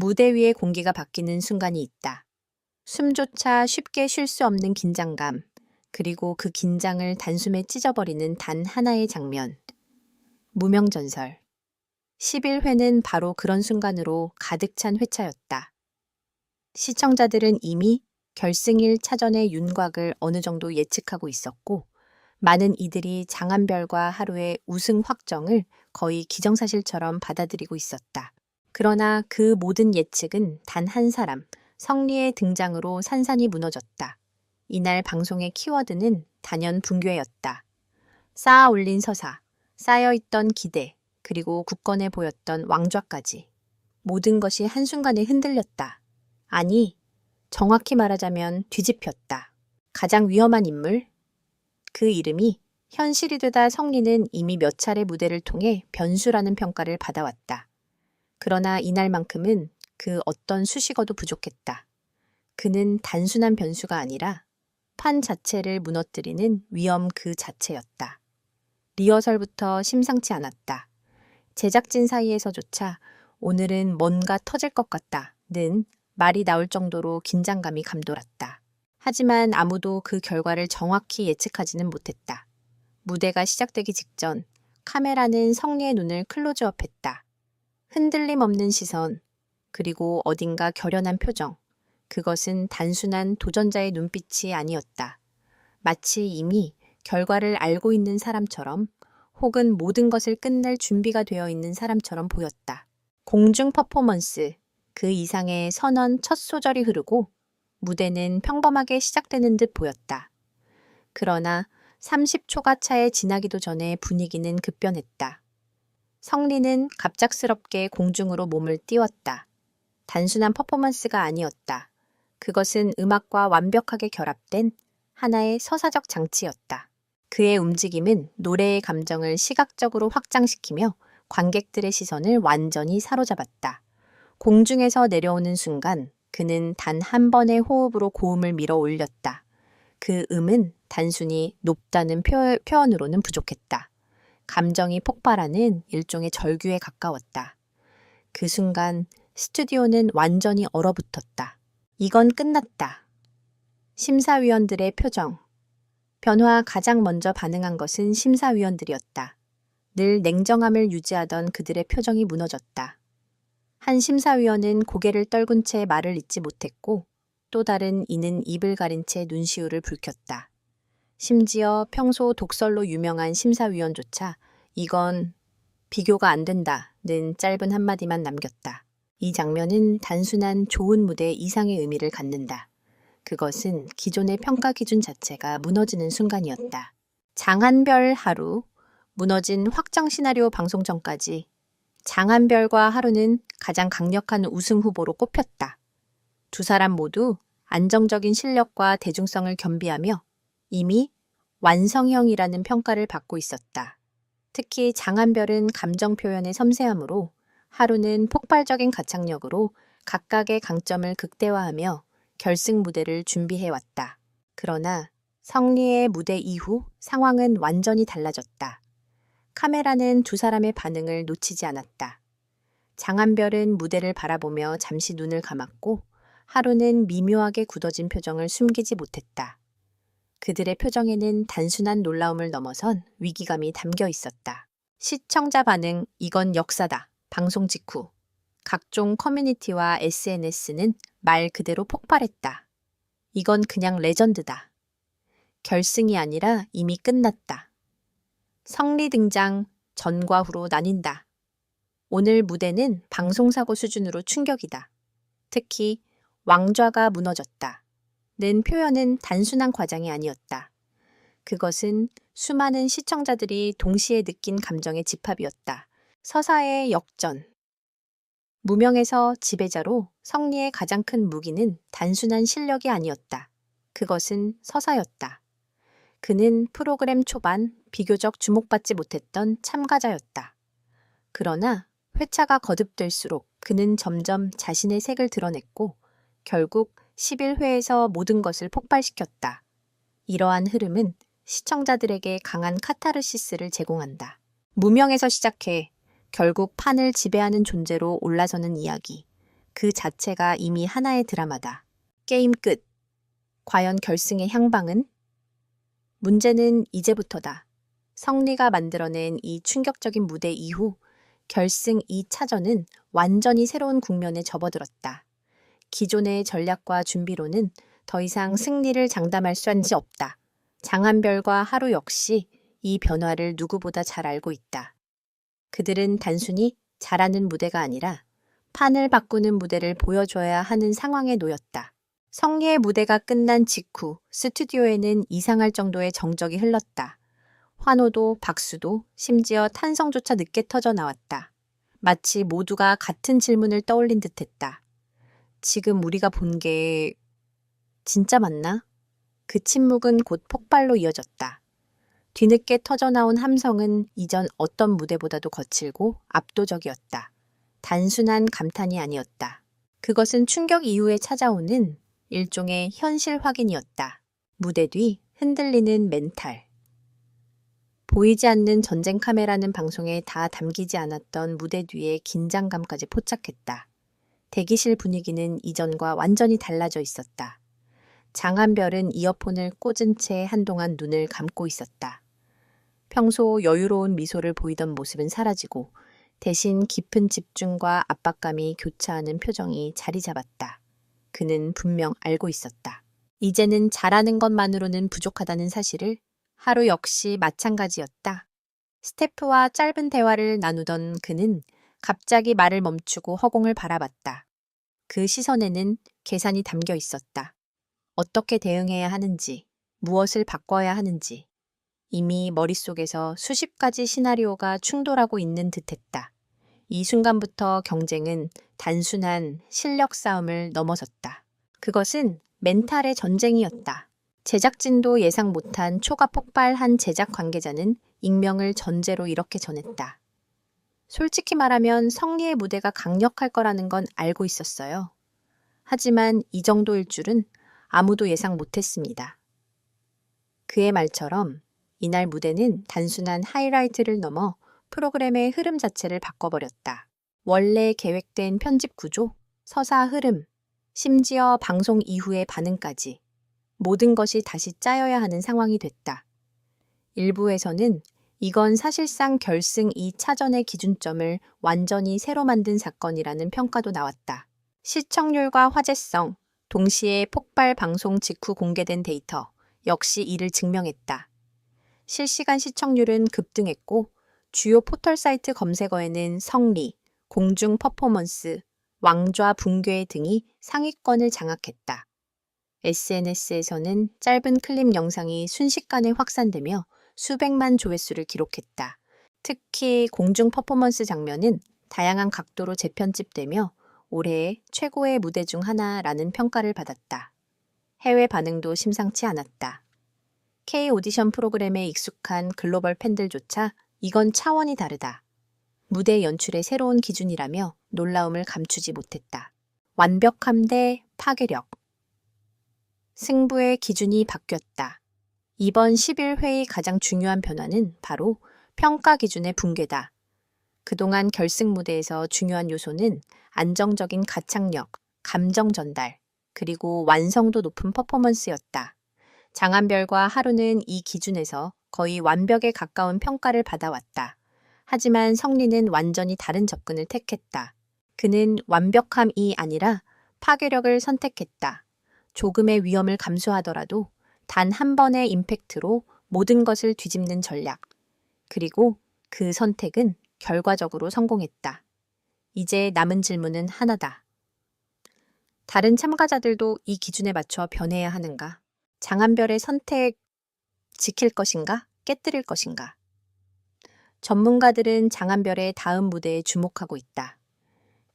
무대 위의 공기가 바뀌는 순간이 있다. 숨조차 쉽게 쉴 수 없는 긴장감, 그리고 그 긴장을 단숨에 찢어버리는 단 하나의 장면. 무명전설. 11회는 바로 그런 순간으로 가득 찬 회차였다. 시청자들은 이미 결승일 차전의 윤곽을 어느 정도 예측하고 있었고, 많은 이들이 장한별과 하루의 우승 확정을 거의 기정사실처럼 받아들이고 있었다. 그러나 그 모든 예측은 단 한 사람, 성리의 등장으로 산산이 무너졌다. 이날 방송의 키워드는 단연 붕괴였다. 쌓아 올린 서사, 쌓여있던 기대, 그리고 굳건해 보였던 왕좌까지. 모든 것이 한순간에 흔들렸다. 아니, 정확히 말하자면 뒤집혔다. 가장 위험한 인물? 그 이름이 현실이 되다 성리는 이미 몇 차례 무대를 통해 변수라는 평가를 받아왔다. 그러나 이날만큼은 그 어떤 수식어도 부족했다. 그는 단순한 변수가 아니라 판 자체를 무너뜨리는 위험 그 자체였다. 리허설부터 심상치 않았다. 제작진 사이에서조차 오늘은 뭔가 터질 것 같다는 말이 나올 정도로 긴장감이 감돌았다. 하지만 아무도 그 결과를 정확히 예측하지는 못했다. 무대가 시작되기 직전 카메라는 성리의 눈을 클로즈업했다. 흔들림 없는 시선, 그리고 어딘가 결연한 표정. 그것은 단순한 도전자의 눈빛이 아니었다. 마치 이미 결과를 알고 있는 사람처럼 혹은 모든 것을 끝낼 준비가 되어 있는 사람처럼 보였다. 공중 퍼포먼스, 그 이상의 선언 첫 소절이 흐르고 무대는 평범하게 시작되는 듯 보였다. 그러나 30초가 차에 지나기도 전에 분위기는 급변했다. 성리는 갑작스럽게 공중으로 몸을 띄웠다. 단순한 퍼포먼스가 아니었다. 그것은 음악과 완벽하게 결합된 하나의 서사적 장치였다. 그의 움직임은 노래의 감정을 시각적으로 확장시키며 관객들의 시선을 완전히 사로잡았다. 공중에서 내려오는 순간 그는 단 한 번의 호흡으로 고음을 밀어 올렸다. 그 음은 단순히 높다는 표현으로는 부족했다. 감정이 폭발하는 일종의 절규에 가까웠다. 그 순간 스튜디오는 완전히 얼어붙었다. 이건 끝났다. 심사위원들의 표정. 변화와 가장 먼저 반응한 것은 심사위원들이었다. 늘 냉정함을 유지하던 그들의 표정이 무너졌다. 한 심사위원은 고개를 떨군 채 말을 잇지 못했고 또 다른 이는 입을 가린 채 눈시울을 붉혔다. 심지어 평소 독설로 유명한 심사위원조차 이건 비교가 안 된다는 짧은 한마디만 남겼다. 이 장면은 단순한 좋은 무대 이상의 의미를 갖는다. 그것은 기존의 평가 기준 자체가 무너지는 순간이었다. 장한별 하루, 무너진 확정 시나리오 방송 전까지 장한별과 하루는 가장 강력한 우승 후보로 꼽혔다. 두 사람 모두 안정적인 실력과 대중성을 겸비하며 이미 완성형이라는 평가를 받고 있었다. 특히 장한별은 감정 표현의 섬세함으로 하루는 폭발적인 가창력으로 각각의 강점을 극대화하며 결승 무대를 준비해왔다. 그러나 성리의 무대 이후 상황은 완전히 달라졌다. 카메라는 두 사람의 반응을 놓치지 않았다. 장한별은 무대를 바라보며 잠시 눈을 감았고 하루는 미묘하게 굳어진 표정을 숨기지 못했다. 그들의 표정에는 단순한 놀라움을 넘어선 위기감이 담겨 있었다. 시청자 반응, 이건 역사다. 방송 직후. 각종 커뮤니티와 SNS는 말 그대로 폭발했다. 이건 그냥 레전드다. 결승이 아니라 이미 끝났다. 성리 등장, 전과 후로 나뉜다. 오늘 무대는 방송사고 수준으로 충격이다. 특히 왕좌가 무너졌다. 는 표현은 단순한 과장이 아니었다. 그것은 수많은 시청자들이 동시에 느낀 감정의 집합이었다. 서사의 역전. 무명에서 지배자로 성리의 가장 큰 무기는 단순한 실력이 아니었다. 그것은 서사였다. 그는 프로그램 초반 비교적 주목받지 못했던 참가자였다. 그러나 회차가 거듭될수록 그는 점점 자신의 색을 드러냈고 결국 11회에서 모든 것을 폭발시켰다. 이러한 흐름은 시청자들에게 강한 카타르시스를 제공한다. 무명에서 시작해 결국 판을 지배하는 존재로 올라서는 이야기. 그 자체가 이미 하나의 드라마다. 게임 끝. 과연 결승의 향방은? 문제는 이제부터다. 성리가 만들어낸 이 충격적인 무대 이후 결승 2차전은 완전히 새로운 국면에 접어들었다. 기존의 전략과 준비로는 더 이상 승리를 장담할 수 없다. 장한별과 하루 역시 이 변화를 누구보다 잘 알고 있다. 그들은 단순히 잘하는 무대가 아니라 판을 바꾸는 무대를 보여줘야 하는 상황에 놓였다. 성리의 무대가 끝난 직후 스튜디오에는 이상할 정도의 정적이 흘렀다. 환호도 박수도 심지어 탄성조차 늦게 터져 나왔다. 마치 모두가 같은 질문을 떠올린 듯했다. 지금 우리가 본 게 진짜 맞나? 그 침묵은 곧 폭발로 이어졌다. 뒤늦게 터져나온 함성은 이전 어떤 무대보다도 거칠고 압도적이었다. 단순한 감탄이 아니었다. 그것은 충격 이후에 찾아오는 일종의 현실 확인이었다. 무대 뒤 흔들리는 멘탈. 보이지 않는 전쟁 카메라는 방송에 다 담기지 않았던 무대 뒤의 긴장감까지 포착했다. 대기실 분위기는 이전과 완전히 달라져 있었다. 장한별은 이어폰을 꽂은 채 한동안 눈을 감고 있었다. 평소 여유로운 미소를 보이던 모습은 사라지고 대신 깊은 집중과 압박감이 교차하는 표정이 자리 잡았다. 그는 분명 알고 있었다. 이제는 잘하는 것만으로는 부족하다는 사실을. 하루 역시 마찬가지였다. 스태프와 짧은 대화를 나누던 그는 갑자기 말을 멈추고 허공을 바라봤다. 그 시선에는 계산이 담겨 있었다. 어떻게 대응해야 하는지, 무엇을 바꿔야 하는지. 이미 머릿속에서 수십 가지 시나리오가 충돌하고 있는 듯했다. 이 순간부터 경쟁은 단순한 실력 싸움을 넘어섰다. 그것은 멘탈의 전쟁이었다. 제작진도 예상 못한 초가 폭발한 제작 관계자는 익명을 전제로 이렇게 전했다. 솔직히 말하면 성리의 무대가 강력할 거라는 건 알고 있었어요. 하지만 이 정도일 줄은 아무도 예상 못했습니다. 그의 말처럼 이날 무대는 단순한 하이라이트를 넘어 프로그램의 흐름 자체를 바꿔버렸다. 원래 계획된 편집 구조, 서사 흐름, 심지어 방송 이후의 반응까지 모든 것이 다시 짜여야 하는 상황이 됐다. 일부에서는 이건 사실상 결승 2차전의 기준점을 완전히 새로 만든 사건이라는 평가도 나왔다. 시청률과 화제성, 동시에 폭발 방송 직후 공개된 데이터 역시 이를 증명했다. 실시간 시청률은 급등했고 주요 포털 사이트 검색어에는 성리, 공중 퍼포먼스, 왕좌 붕괴 등이 상위권을 장악했다. SNS에서는 짧은 클립 영상이 순식간에 확산되며 수백만 조회수를 기록했다. 특히 공중 퍼포먼스 장면은 다양한 각도로 재편집되며 올해의 최고의 무대 중 하나라는 평가를 받았다. 해외 반응도 심상치 않았다. K 오디션 프로그램에 익숙한 글로벌 팬들조차 이건 차원이 다르다. 무대 연출의 새로운 기준이라며 놀라움을 감추지 못했다. 완벽함 대 파괴력. 승부의 기준이 바뀌었다. 이번 10일 회의 가장 중요한 변화는 바로 평가 기준의 붕괴다. 그동안 결승 무대에서 중요한 요소는 안정적인 가창력, 감정 전달, 그리고 완성도 높은 퍼포먼스였다. 장한별과 하루는 이 기준에서 거의 완벽에 가까운 평가를 받아왔다. 하지만 성리는 완전히 다른 접근을 택했다. 그는 완벽함이 아니라 파괴력을 선택했다. 조금의 위험을 감수하더라도 단 한 번의 임팩트로 모든 것을 뒤집는 전략. 그리고 그 선택은 결과적으로 성공했다. 이제 남은 질문은 하나다. 다른 참가자들도 이 기준에 맞춰 변해야 하는가? 장한별의 선택 지킬 것인가? 깨뜨릴 것인가? 전문가들은 장한별의 다음 무대에 주목하고 있다.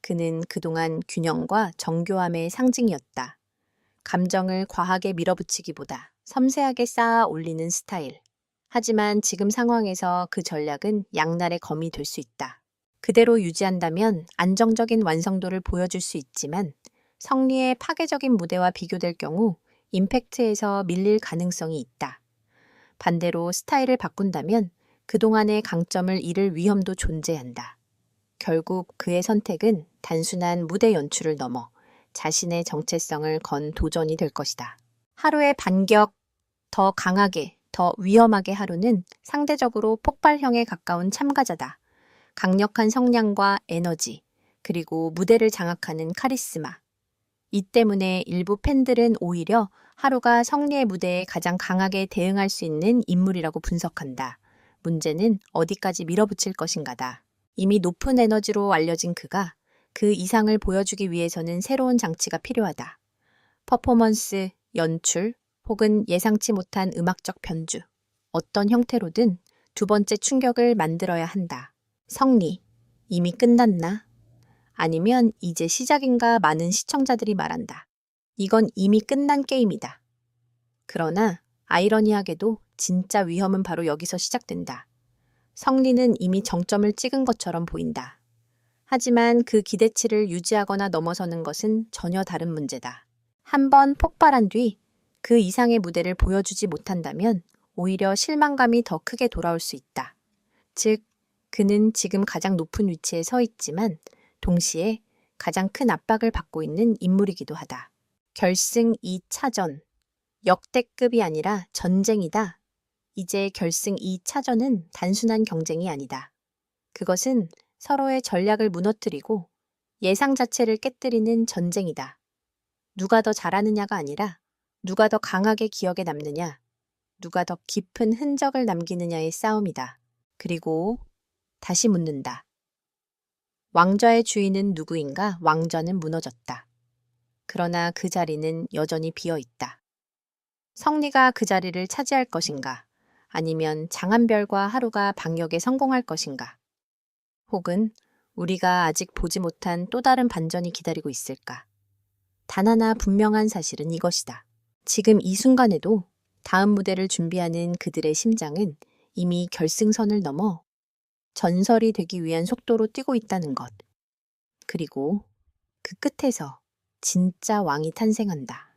그는 그동안 균형과 정교함의 상징이었다. 감정을 과하게 밀어붙이기보다 섬세하게 쌓아 올리는 스타일. 하지만 지금 상황에서 그 전략은 양날의 검이 될 수 있다. 그대로 유지한다면 안정적인 완성도를 보여줄 수 있지만 성리의 파괴적인 무대와 비교될 경우 임팩트에서 밀릴 가능성이 있다. 반대로 스타일을 바꾼다면 그동안의 강점을 잃을 위험도 존재한다. 결국 그의 선택은 단순한 무대 연출을 넘어 자신의 정체성을 건 도전이 될 것이다. 하루의 반격, 더 강하게, 더 위험하게 하루는 상대적으로 폭발형에 가까운 참가자다. 강력한 성량과 에너지, 그리고 무대를 장악하는 카리스마. 이 때문에 일부 팬들은 오히려 하루가 성리의 무대에 가장 강하게 대응할 수 있는 인물이라고 분석한다. 문제는 어디까지 밀어붙일 것인가다. 이미 높은 에너지로 알려진 그가 그 이상을 보여주기 위해서는 새로운 장치가 필요하다. 퍼포먼스, 연출, 혹은 예상치 못한 음악적 변주. 어떤 형태로든 두 번째 충격을 만들어야 한다. 성리, 이미 끝났나? 아니면 이제 시작인가 많은 시청자들이 말한다. 이건 이미 끝난 게임이다. 그러나 아이러니하게도 진짜 위험은 바로 여기서 시작된다. 성리는 이미 정점을 찍은 것처럼 보인다. 하지만 그 기대치를 유지하거나 넘어서는 것은 전혀 다른 문제다. 한번 폭발한 뒤 그 이상의 무대를 보여주지 못한다면 오히려 실망감이 더 크게 돌아올 수 있다. 즉, 그는 지금 가장 높은 위치에 서 있지만 동시에 가장 큰 압박을 받고 있는 인물이기도 하다. 결승 2차전. 역대급이 아니라 전쟁이다. 이제 결승 2차전은 단순한 경쟁이 아니다. 그것은 서로의 전략을 무너뜨리고 예상 자체를 깨뜨리는 전쟁이다. 누가 더 잘하느냐가 아니라 누가 더 강하게 기억에 남느냐, 누가 더 깊은 흔적을 남기느냐의 싸움이다. 그리고 다시 묻는다. 왕좌의 주인은 누구인가? 왕좌는 무너졌다. 그러나 그 자리는 여전히 비어 있다. 성리가 그 자리를 차지할 것인가? 아니면 장한별과 하루가 방역에 성공할 것인가? 혹은 우리가 아직 보지 못한 또 다른 반전이 기다리고 있을까? 단 하나 분명한 사실은 이것이다. 지금 이 순간에도 다음 무대를 준비하는 그들의 심장은 이미 결승선을 넘어 전설이 되기 위한 속도로 뛰고 있다는 것. 그리고 그 끝에서 진짜 왕이 탄생한다.